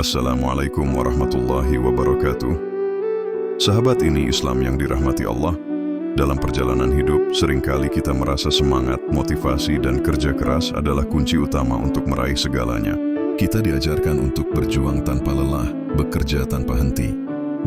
Assalamualaikum warahmatullahi wabarakatuh. Sahabat ini Islam yang dirahmati Allah. Dalam perjalanan hidup, seringkali kita merasa semangat, motivasi, dan kerja keras adalah kunci utama untuk meraih segalanya. Kita diajarkan untuk berjuang tanpa lelah, bekerja tanpa henti,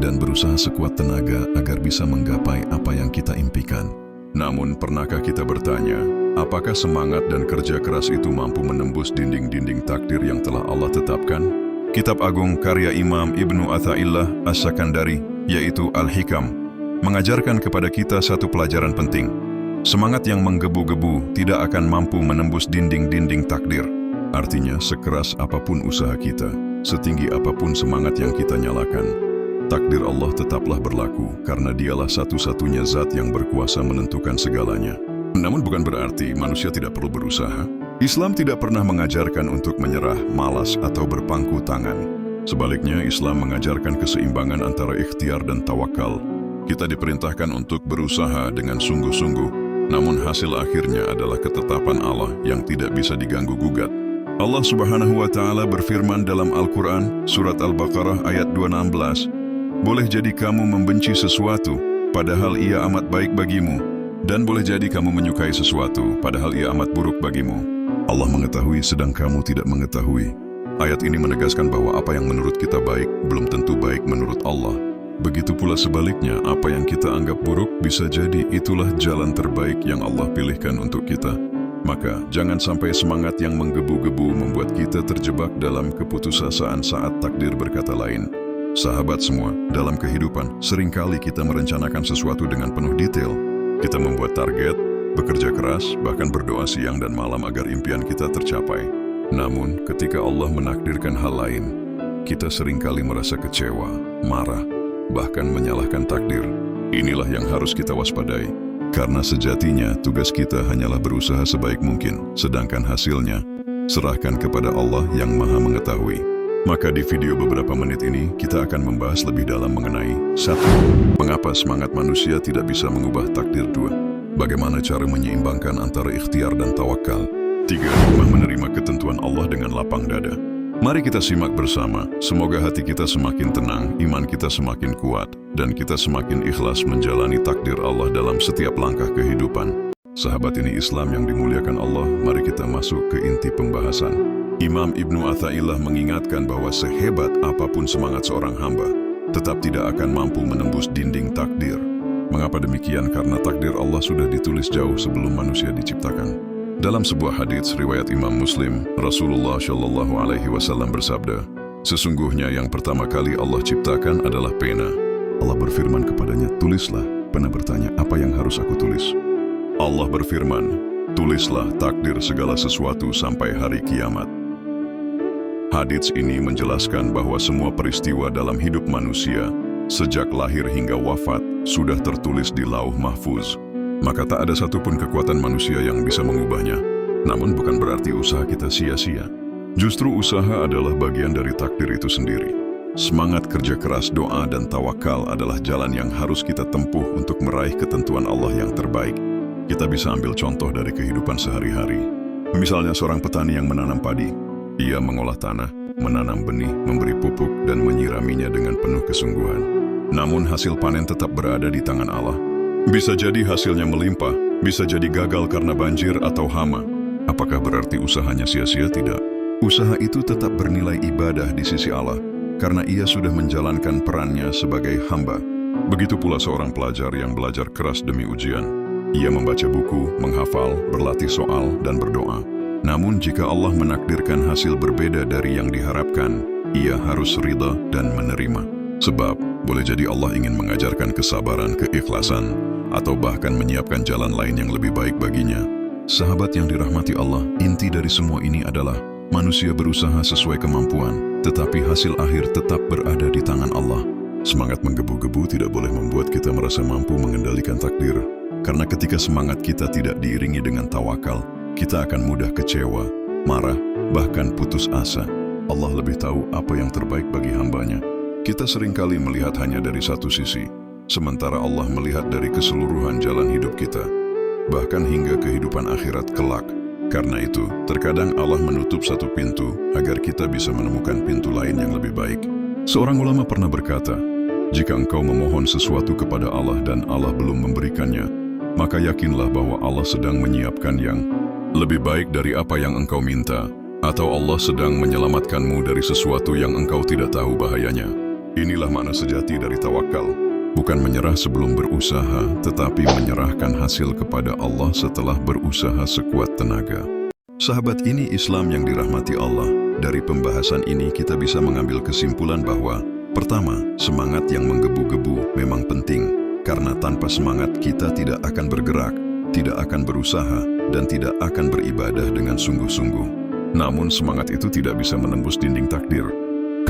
dan berusaha sekuat tenaga agar bisa menggapai apa yang kita impikan. Namun, pernahkah kita bertanya, apakah semangat dan kerja keras itu mampu menembus dinding-dinding takdir yang telah Allah tetapkan? Kitab Agung karya Imam Ibnu Athaillah As-Sakandari, yaitu Al-Hikam, mengajarkan kepada kita satu pelajaran penting. Semangat yang menggebu-gebu tidak akan mampu menembus dinding-dinding takdir. Artinya, sekeras apapun usaha kita, setinggi apapun semangat yang kita nyalakan, takdir Allah tetaplah berlaku karena dialah satu-satunya zat yang berkuasa menentukan segalanya. Namun bukan berarti manusia tidak perlu berusaha. Islam tidak pernah mengajarkan untuk menyerah, malas, atau berpangku tangan. Sebaliknya, Islam mengajarkan keseimbangan antara ikhtiar dan tawakal. Kita diperintahkan untuk berusaha dengan sungguh-sungguh, namun hasil akhirnya adalah ketetapan Allah yang tidak bisa diganggu-gugat. Allah Subhanahu wa Ta'ala berfirman dalam Al-Quran, Surat Al-Baqarah ayat 216, "Boleh jadi kamu membenci sesuatu, padahal ia amat baik bagimu, dan boleh jadi kamu menyukai sesuatu, padahal ia amat buruk bagimu. Allah mengetahui sedang kamu tidak mengetahui." Ayat ini menegaskan bahwa apa yang menurut kita baik belum tentu baik menurut Allah. Begitu pula sebaliknya, apa yang kita anggap buruk bisa jadi itulah jalan terbaik yang Allah pilihkan untuk kita. Maka, jangan sampai semangat yang menggebu-gebu membuat kita terjebak dalam keputusasaan saat takdir berkata lain. Sahabat semua, dalam kehidupan, seringkali kita merencanakan sesuatu dengan penuh detail. Kita membuat target, bekerja keras, bahkan berdoa siang dan malam agar impian kita tercapai. Namun, ketika Allah menakdirkan hal lain, kita seringkali merasa kecewa, marah, bahkan menyalahkan takdir. Inilah yang harus kita waspadai. Karena sejatinya, tugas kita hanyalah berusaha sebaik mungkin, sedangkan hasilnya, serahkan kepada Allah yang Maha Mengetahui. Maka di video beberapa menit ini, kita akan membahas lebih dalam mengenai 1. Mengapa semangat manusia tidak bisa mengubah takdir? 2. Bagaimana cara menyeimbangkan antara ikhtiar dan tawakal? 3. Menerima ketentuan Allah dengan lapang dada. Mari kita simak bersama, semoga hati kita semakin tenang, iman kita semakin kuat, dan kita semakin ikhlas menjalani takdir Allah dalam setiap langkah kehidupan. Sahabat ini Islam yang dimuliakan Allah, mari kita masuk ke inti pembahasan. Imam Ibnu Athaillah mengingatkan bahwa sehebat apapun semangat seorang hamba, tetap tidak akan mampu menembus dinding takdir. Mengapa demikian? Karena takdir Allah sudah ditulis jauh sebelum manusia diciptakan. Dalam sebuah hadits riwayat Imam Muslim, Rasulullah Shallallahu Alaihi Wasallam bersabda, "Sesungguhnya yang pertama kali Allah ciptakan adalah pena." Allah berfirman kepadanya, "Tulislah." Pena bertanya, "Apa yang harus aku tulis?" Allah berfirman, "Tulislah takdir segala sesuatu sampai hari kiamat." Hadits ini menjelaskan bahwa semua peristiwa dalam hidup manusia, sejak lahir hingga wafat, sudah tertulis di Lauh Mahfuz. Maka tak ada satupun kekuatan manusia yang bisa mengubahnya. Namun bukan berarti usaha kita sia-sia. Justru usaha adalah bagian dari takdir itu sendiri. Semangat kerja keras, doa, dan tawakal adalah jalan yang harus kita tempuh untuk meraih ketentuan Allah yang terbaik. Kita bisa ambil contoh dari kehidupan sehari-hari. Misalnya seorang petani yang menanam padi. Ia mengolah tanah, menanam benih, memberi pupuk, dan menyiraminya dengan penuh kesungguhan. Namun hasil panen tetap berada di tangan Allah. Bisa jadi hasilnya melimpah, bisa jadi gagal karena banjir atau hama. Apakah berarti usahanya sia-sia? Tidak. Usaha itu tetap bernilai ibadah di sisi Allah, karena ia sudah menjalankan perannya sebagai hamba. Begitu pula seorang pelajar yang belajar keras demi ujian. Ia membaca buku, menghafal, berlatih soal, dan berdoa. Namun jika Allah menakdirkan hasil berbeda dari yang diharapkan, ia harus ridha dan menerima. Sebab, boleh jadi Allah ingin mengajarkan kesabaran, keikhlasan, atau bahkan menyiapkan jalan lain yang lebih baik baginya. Sahabat yang dirahmati Allah, inti dari semua ini adalah manusia berusaha sesuai kemampuan, tetapi hasil akhir tetap berada di tangan Allah. Semangat menggebu-gebu tidak boleh membuat kita merasa mampu mengendalikan takdir. Karena ketika semangat kita tidak diiringi dengan tawakal, kita akan mudah kecewa, marah, bahkan putus asa. Allah lebih tahu apa yang terbaik bagi hambanya. Kita seringkali melihat hanya dari satu sisi, sementara Allah melihat dari keseluruhan jalan hidup kita, bahkan hingga kehidupan akhirat kelak. Karena itu, terkadang Allah menutup satu pintu agar kita bisa menemukan pintu lain yang lebih baik. Seorang ulama pernah berkata, jika engkau memohon sesuatu kepada Allah dan Allah belum memberikannya, maka yakinlah bahwa Allah sedang menyiapkan yang lebih baik dari apa yang engkau minta, atau Allah sedang menyelamatkanmu dari sesuatu yang engkau tidak tahu bahayanya. Inilah makna sejati dari tawakal, bukan menyerah sebelum berusaha, tetapi menyerahkan hasil kepada Allah setelah berusaha sekuat tenaga. Sahabat ini Islam yang dirahmati Allah. Dari pembahasan ini kita bisa mengambil kesimpulan bahwa pertama, semangat yang menggebu-gebu memang penting, karena tanpa semangat kita tidak akan bergerak, tidak akan berusaha, dan tidak akan beribadah dengan sungguh-sungguh. Namun semangat itu tidak bisa menembus dinding takdir.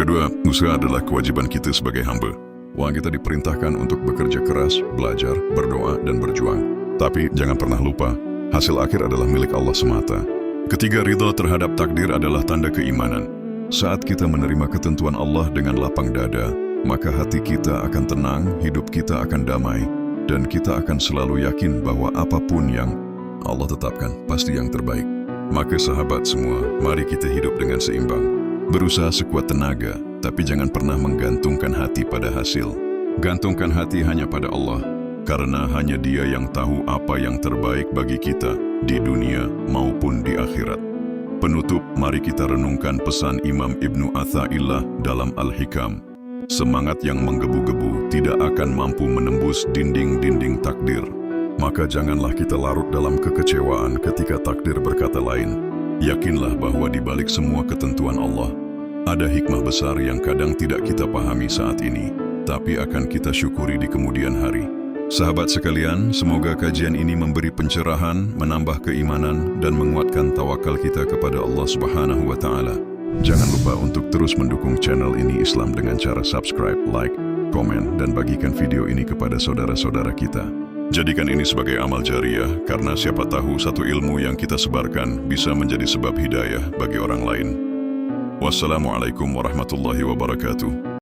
Kedua, usaha adalah kewajiban kita sebagai hamba. Kita diperintahkan untuk bekerja keras, belajar, berdoa, dan berjuang. Tapi jangan pernah lupa, hasil akhir adalah milik Allah semata. Ketiga, ridha terhadap takdir adalah tanda keimanan. Saat kita menerima ketentuan Allah dengan lapang dada, maka hati kita akan tenang, hidup kita akan damai, dan kita akan selalu yakin bahwa apapun yang Allah tetapkan pasti yang terbaik. Maka sahabat semua, mari kita hidup dengan seimbang. Berusaha sekuat tenaga, tapi jangan pernah menggantungkan hati pada hasil. Gantungkan hati hanya pada Allah, karena hanya Dia yang tahu apa yang terbaik bagi kita di dunia maupun di akhirat. Penutup, mari kita renungkan pesan Imam Ibnu Athaillah dalam Al-Hikam. Semangat yang menggebu-gebu tidak akan mampu menembus dinding-dinding takdir. Maka janganlah kita larut dalam kekecewaan ketika takdir berkata lain. Yakinlah bahwa di balik semua ketentuan Allah, ada hikmah besar yang kadang tidak kita pahami saat ini, tapi akan kita syukuri di kemudian hari. Sahabat sekalian, semoga kajian ini memberi pencerahan, menambah keimanan, dan menguatkan tawakal kita kepada Allah Subhanahu wa Ta'ala. Jangan lupa untuk terus mendukung channel ini Islam dengan cara subscribe, like, komen, dan bagikan video ini kepada saudara-saudara kita. Jadikan ini sebagai amal jariah, karena siapa tahu satu ilmu yang kita sebarkan bisa menjadi sebab hidayah bagi orang lain. Wassalamualaikum warahmatullahi wabarakatuh.